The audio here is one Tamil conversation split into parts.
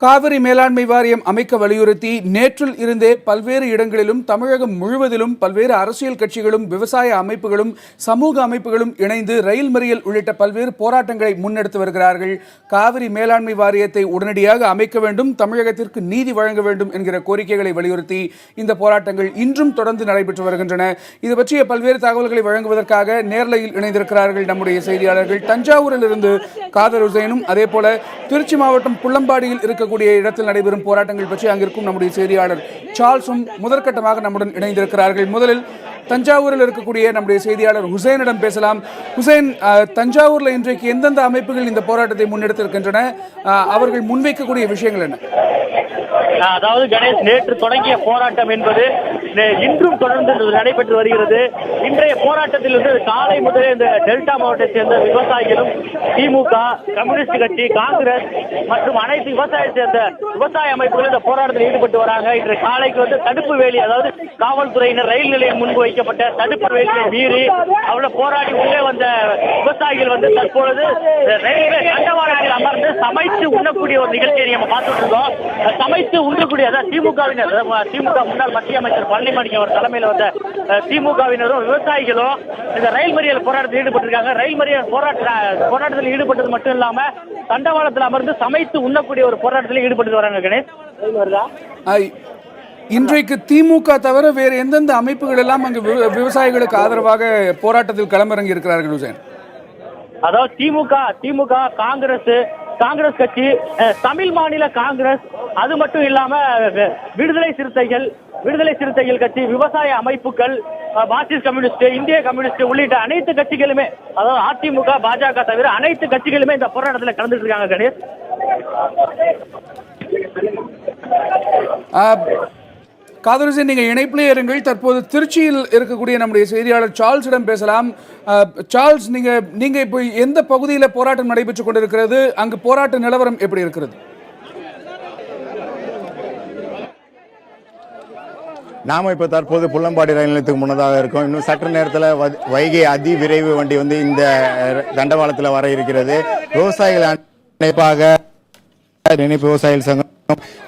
காவிரி மேலாண்மை வாரியம் அமைக்க வலியுறுத்தி நேற்றில் இருந்தே பல்வேறு இடங்களிலும் தமிழகம் முழுவதிலும் பல்வேறு அரசியல் கட்சிகளும் விவசாய அமைப்புகளும் சமூக அமைப்புகளும் இணைந்து ரயில் மறியல் உள்ளிட்ட பல்வேறு போராட்டங்களை முன்னெடுத்து வருகிறார்கள். காவிரி மேலாண்மை வாரியத்தை உடனடியாக அமைக்க வேண்டும், தமிழகத்திற்கு நீதி வழங்க வேண்டும் என்கிற கோரிக்கைகளை வலியுறுத்தி இந்த போராட்டங்கள் இன்றும் தொடர்ந்து நடைபெற்று வருகின்றன. இது பற்றிய பல்வேறு தகவல்களை வழங்குவதற்காக நேரலையில் இணைந்திருக்கிறார்கள் நம்முடைய செய்தியாளர்கள். தஞ்சாவூரில் இருந்து காதர் ஹுசைனும், அதே போல திருச்சி மாவட்டம் புள்ளம்பாடியில் இருக்க இடத்தில் நடைபெறும் போராட்டங்கள் பற்றி அங்கிருக்கும் நம்முடைய செய்தியாளர் சார்ல்ஸும் முதற்கட்டமாக நம்முடன் இணைந்திருக்கிறார்கள். முதலில் தஞ்சாவூரில் இருக்கக்கூடிய நம்முடைய செய்தியாளர் ஹுசைனிடம் பேசலாம். ஹுசைன், தஞ்சாவூரில் இன்றைக்கு எந்தெந்த அமைப்புகள் இந்த போராட்டத்தை முன்னெடுத்திருக்கின்றன, அவர்கள் முன்வைக்கக்கூடிய விஷயங்கள் என்ன? அதாவது கணேஷ், நேற்று தொடங்கிய போராட்டம் என்பது இன்றும் தொடர்ந்து நடைபெற்று வருகிறது. இன்றைய போராட்டத்தில் இருந்து காலை முதலே இந்த டெல்டா மாவட்டத்தை சேர்ந்த விவசாயிகளும் திமுக, கம்யூனிஸ்ட் கட்சி, காங்கிரஸ் மற்றும் அனைத்து விவசாயத்தை சேர்ந்த விவசாய அமைப்புகளும் இந்த போராட்டத்தில் ஈடுபட்டு வராங்க. இன்று காலைக்கு தடுப்பு வேலி, அதாவது காவல்துறையினர் ரயில் நிலையம் முன்பு வைக்கப்பட்ட தடுப்பு வேலியை மீறி அவ்வளவு போராடி உள்ளே வந்த விவசாயிகள் தற்பொழுது ரயில்வே தண்டவாளத்தில் அமர்ந்து சமைத்து உண்ணக்கூடிய ஒரு நிகழ்ச்சியை நம்ம பார்த்துட்டு இருக்கோம். சமைத்து உண்ணக்கூடிய திமுகவினர், திமுக முன்னாள் மத்திய அமைச்சர் பழனிமணிக்கு அவர் தலைமையில் வந்த திமுகவினரும் விவசாயிகளும் இந்த ரயில் மறியல் போராட்டத்தில் ஈடுபட்டிருக்காங்க. ரயில் மறியல் போராட்டத்தில் ஈடுபட்டது மட்டும் இல்லாம தண்டவாளத்தில் அமர்ந்து சமைத்து உண்ணக்கூடிய ஒரு போராட்டத்தில் ஈடுபட்டு வராங்க. கணேஷ், இன்றைக்கு திமுக தவிர வேறு எந்தெந்த அமைப்புகள் எல்லாம் அங்கு விவசாயிகளுக்கு ஆதரவாக போராட்டத்தில் களமிறங்கி இருக்கிறார்கள் ஹுசைன்? அதாவது திமுக, காங்கிரஸ் கட்சி, தமிழ் மாநில காங்கிரஸ், அது மட்டும் இல்லாம விடுதலை சிறுத்தைகள் கட்சி, விவசாய அமைப்புகள், மார்க்சிஸ்ட் கம்யூனிஸ்ட், இந்திய கம்யூனிஸ்ட் உள்ளிட்ட அனைத்து கட்சிகளுமே, அதாவது அதிமுக, பாஜக தவிர அனைத்து கட்சிகளுமே இந்த போராட்டத்தில் கலந்துட்டு இருக்காங்க. கணேஷ், காதர், நீங்க இணைப்பிலே இருங்கள். தற்போது திருச்சியில் இருக்கக்கூடிய நம்முடைய செய்தியாளர் சார்ல்ஸிடம் பேசலாம். சார்ல்ஸ், நீங்க இப்போ எந்த பகுதியில் போராட்டம் நடைபெற்றுக் கொண்டிருக்கிறது? அங்கு போராட்ட நிலவரம் எப்படி இருக்கிறது? நாம இப்போ தற்போது புள்ளம்பாடி ரயில் நிலையத்துக்கு முன்னதாக இருக்கோம். இன்னும் சற்று நேரத்தில் வைகை அதி விரைவு வண்டி இந்த தண்டவாளத்தில் வர இருக்கிறது. விவசாயிகள் நினைப்பு விவசாயிகள் சங்கம்,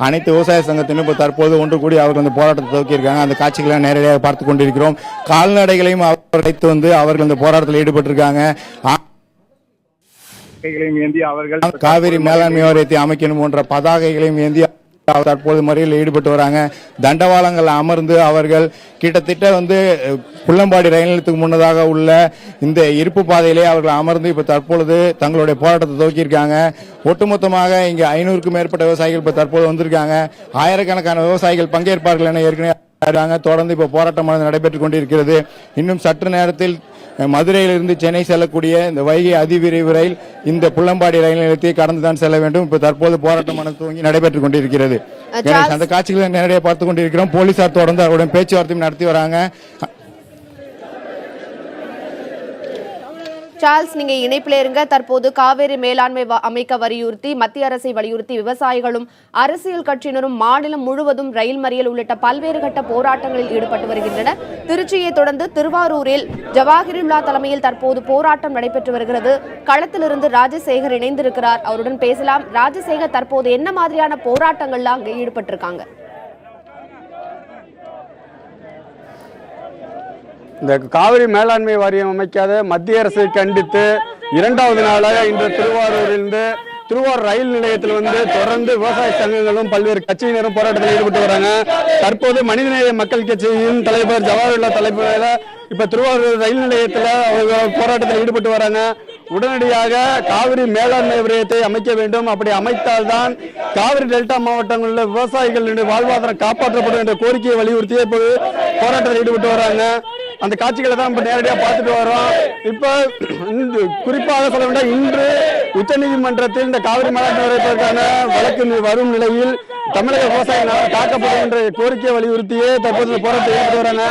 அனைத்து விவசாய சங்கத்திலும் இப்போ தற்போது ஒன்று கூடி அவர்கள் அந்த போராட்டத்தை துவக்கியிருக்காங்க. அந்த காட்சிகளை நேரடியாக பார்த்து கொண்டிருக்கிறோம். கால்நடைகளையும் அழைத்து அவர்கள் இந்த போராட்டத்தில் ஈடுபட்டிருக்காங்க. காவிரி மேலாண்மை வாரியத்தை அமைக்கணும் போன்ற பதாகைகளையும் ஏந்தி தற்போது மறியலில் ஈடுபட்டு வராங்க. தண்டவாளங்கள் அமர்ந்து அவர்கள் கிட்டத்தட்ட புள்ளம்பாடி ரயில் நிலையத்துக்கு முன்னதாக உள்ள இந்த இருப்பு பாதையிலே அவர்கள் அமர்ந்து இப்ப தற்பொழுது தங்களுடைய போராட்டத்தை துவக்கியிருக்காங்க. ஒட்டுமொத்தமாக இங்க 500க்கும் மேற்பட்ட விவசாயிகள் இப்ப தற்போது வந்திருக்காங்க. ஆயிரக்கணக்கான விவசாயிகள் பங்கேற்பார்கள் என ஏற்கனவே தொடர்ந்து இப்ப போராட்டமானது நடைபெற்றுக் கொண்டிருக்கிறது. இன்னும் சற்று நேரத்தில் மதுரையிலிருந்து சென்னை செல்லக்கூடிய இந்த வைகை அதிவிரைவு ரயில் இந்த புள்ளம்பாடி ரயில் நிலையத்தை கடந்துதான் செல்ல வேண்டும். இப்ப தற்போது போராட்டமானது துவங்கி நடைபெற்றுக் கொண்டிருக்கிறது. அந்த காட்சிகளை நேரடியாக பார்த்துக் கொண்டிருக்கிறோம். போலீசார் தொடர்ந்து அவருடன் பேச்சுவார்த்தையும் நடத்தி வராங்க. சார்ல்ஸ், நீங்க இணைப்பில் இருங்க. தற்போது காவேரி மேலாண்மை அமைக்க வலியுறுத்தி மத்திய அரசை வலியுறுத்தி விவசாயிகளும் அரசியல் கட்சியினரும் மாநிலம் முழுவதும் ரயில் மறியல் உள்ளிட்ட பல்வேறு கட்ட போராட்டங்களில் ஈடுபட்டு வருகின்றனர். திருச்சியை தொடர்ந்து திருவாரூரில் ஜவாஹிருல்லா தலைமையில் தற்போது போராட்டம் நடைபெற்று வருகிறது. களத்திலிருந்து ராஜசேகர் இணைந்திருக்கிறார், அவருடன் பேசலாம். ராஜசேகர், தற்போது என்ன மாதிரியான போராட்டங்கள்ல அங்கே ஈடுபட்டிருக்காங்க? இந்த காவிரி மேலாண்மை வாரியம் அமைக்காத மத்திய அரசை கண்டித்து 2வது நாளாக இன்று திருவாரூர் ரயில் நிலையத்தில் தொடர்ந்து விவசாய சங்கங்களும் பல்வேறு கட்சியினரும் போராட்டத்தில் ஈடுபட்டு வராங்க. தற்போது மனிதநேய மக்கள் கட்சியின் தலைவர் ஜவாஹிருல்லா தலைமையில இப்ப திருவாரூர் ரயில் நிலையத்தில் அவர்கள் போராட்டத்தில் ஈடுபட்டு வராங்க. உடனடியாக காவிரி மேலாண்மை வாரியத்தை அமைக்க வேண்டும், அப்படி அமைத்தால்தான் காவிரி டெல்டா மாவட்டங்களில் விவசாயிகளுடைய வாழ்வாதாரம் காப்பாற்றப்படும் என்ற கோரிக்கையை வலியுறுத்தியே இப்போது போராட்டத்தில் ஈடுபட்டு வராங்க. அந்த காட்சிகளை தான் இப்ப நேரடியாக பார்த்துட்டு வரோம். இப்ப குறிப்பாக சொல்ல வேண்டாம், இன்று உச்சநீதிமன்றத்தில் இந்த காவிரி மேலாண்மை வாரியத்திற்கான வழக்கு வரும் நிலையில் தமிழக விவசாயிகளால் காக்கப்படும் என்ற கோரிக்கையை வலியுறுத்தியே தற்போது போராட்டத்தில் ஈடுபட்டு வராங்க.